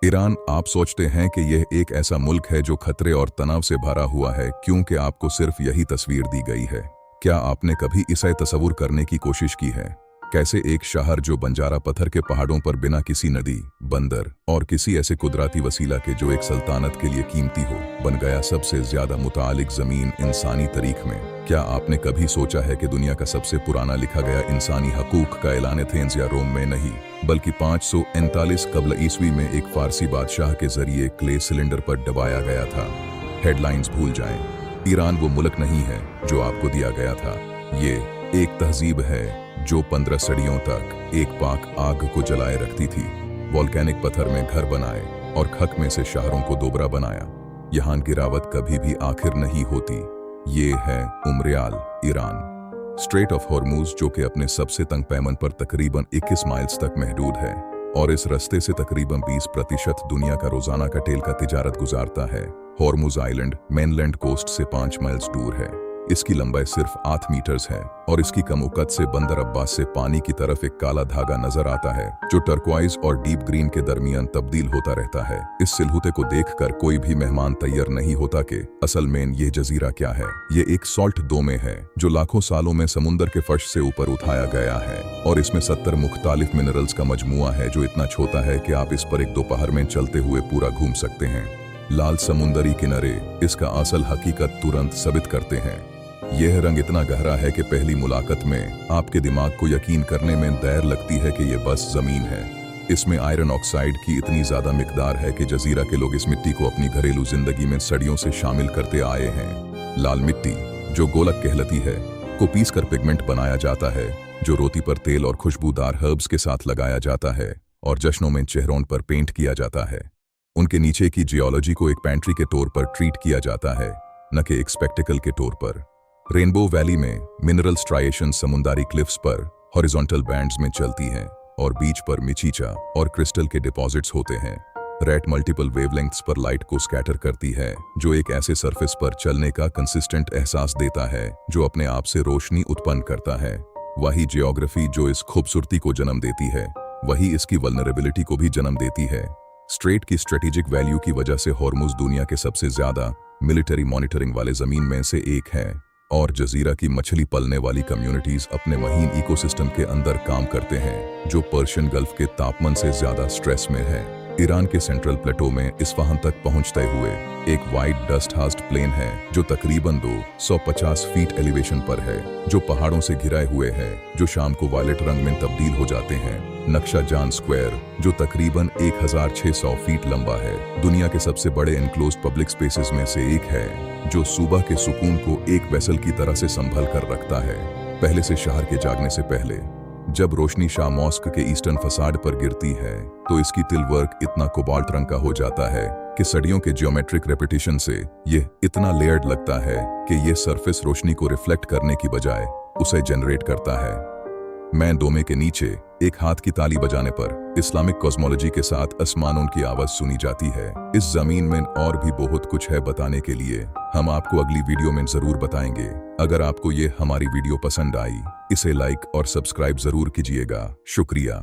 Iran, आप सोचते हैं कि यह एक ऐसा मुल्क है जो खतरे और तनाव से भरा हुआ है क्योंकि आपको सिर्फ यही तस्वीर दी गई है। क्या आपने कभी इसे तस्वुर करने की कोशिश की है? कैसे एक शहर जो बंजारा पत्थर के पहाड़ों पर बिना किसी नदी, बंदर और किसी ऐसे कुदरती वसीला के जो एक सल्तनत के लिए कीमती हो, बन गया सबसे ज्यादा मुतालिक जमीन इंसानी तारीख में। क्या आपने कभी सोचा है कि दुनिया का सबसे पुराना लिखा गया इंसानी हकूक का ऐलान एथेंस या रोम में नहीं, बल्कि 539 कब्ल ईस्वी में एक फारसी बादशाह के जरिए क्ले सिलेंडर पर दबाया गया था। हेडलाइंस भूल जाएं, ईरान वो मुल्क नहीं है जो आपको दिया गया था। ये एक तहजीब है जो 15 सदियों तक एक पाक आग को जलाए रखती थी, वोल्केनिक पत्थर में घर बनाए और खक में से शहरों को दोबारा बनाया। यहाँ गिरावट कभी भी आखिर नहीं होती। ये है उम्रियाल, ईरान। स्ट्रेट ऑफ हॉर्मुज जो कि अपने सबसे तंग पैमन पर तकरीबन 21 माइल्स तक महदूद है और इस रास्ते से तकरीबन 20% दुनिया का रोजाना का तेल का तिजारत गुजारता है। हॉर्मुज आइलैंड मेनलैंड कोस्ट से 5 माइल्स दूर है। इसकी लंबाई सिर्फ 8 मीटर्स है और इसकी कमोकत से बंदर अब्बास से पानी की तरफ एक काला धागा नजर आता है जो टर्क्वाइज और डीप ग्रीन के दरमियान तब्दील होता रहता है। इस सिलहुते को देखकर कोई भी मेहमान तैयार नहीं होता कि असल में ये जजीरा क्या है। ये एक सॉल्ट डोमे है जो लाखों सालों में समुंदर के फर्श से ऊपर उठाया गया है और इसमें 70 मुख्तालिफ मिनरल्स का मजमुआ है जो इतना छोटा है कि आप इस पर एक दोपहर में चलते हुए पूरा घूम सकते हैं। लाल समुंदरी किनारे इसका असल हकीकत तुरंत साबित करते हैं। यह रंग इतना गहरा है कि पहली मुलाकात में आपके दिमाग को यकीन करने में देर लगती है कि यह बस जमीन है। इसमें आयरन ऑक्साइड की इतनी ज्यादा मिकदार है कि जजीरा के लोग इस मिट्टी को अपनी घरेलू जिंदगी में सदियों से शामिल करते आए हैं। लाल मिट्टी जो गोलक कहलाती है को पीसकर पिगमेंट बनाया जाता है जो रोटी पर तेल और खुशबूदार हर्ब्स के साथ लगाया जाता है और जश्नों में चेहरों पर पेंट किया जाता है। उनके नीचे की जियोलॉजी को एक पेंट्री के तौर पर ट्रीट किया जाता है, न कि एक स्पेक्टिकल के तौर पर। रेनबो वैली में मिनरल स्ट्राइएशन समुंदरी क्लिफ्स पर हॉरिजॉन्टल बैंड्स में चलती हैं और बीच पर मिचीचा और क्रिस्टल के डिपॉजिट्स होते हैं। रेट मल्टीपल वेवलेंथ्स पर लाइट को स्कैटर करती है जो एक ऐसे सरफेस पर चलने का कंसिस्टेंट एहसास देता है जो अपने आप से रोशनी उत्पन्न करता है। वही जियोग्राफी जो इस खूबसूरती को जन्म देती है, वही इसकी वल्नरेबिलिटी को भी जन्म देती है। स्ट्रेट की स्ट्रेटेजिक वैल्यू की वजह से हॉर्मुज दुनिया के सबसे ज्यादा मिलिट्री मॉनिटरिंग वाले जमीन में से एक है और जजीरा की मछली पलने वाली कम्युनिटीज अपने महीन इकोसिस्टम के अंदर काम करते हैं जो पर्शियन गल्फ के तापमान से ज्यादा स्ट्रेस में है। ईरान के सेंट्रल प्लेटो में इस्फहान तक पहुंचते हुए एक वाइड डस्ट हास्ट प्लेन है जो तकरीबन 250 फीट एलिवेशन पर है, जो पहाड़ों से घिराए हुए है जो शाम को वायलेट रंग में तब्दील हो जाते हैं। नक्शा जान स्क्वायर जो तकरीबन 1600 फीट लंबा है, दुनिया के सबसे बड़े एनक्लोज्ड पब्लिक स्पेसेस में से एक है जो सुबह के सुकून को एक वेसल की तरह से संभल कर रखता है। पहले से शहर के जागने से पहले जब रोशनी शाह मॉस्क के ईस्टर्न फसाड पर गिरती है तो इसकी तिल वर्क इतना कोबाल्ट रंग का हो जाता है कि सदियों के जियोमेट्रिक रेपिटेशन से यह इतना लेयर्ड लगता है कि यह सरफेस रोशनी को रिफ्लेक्ट करने की बजाय उसे जनरेट करता है। मैं डोमे के नीचे एक हाथ की ताली बजाने पर इस्लामिक कॉस्मोलॉजी के साथ आसमानों की आवाज सुनी जाती है। इस जमीन में और भी बहुत कुछ है बताने के लिए, हम आपको अगली वीडियो में जरूर बताएंगे। अगर आपको ये हमारी वीडियो पसंद आई, इसे लाइक और सब्सक्राइब जरूर कीजिएगा। शुक्रिया।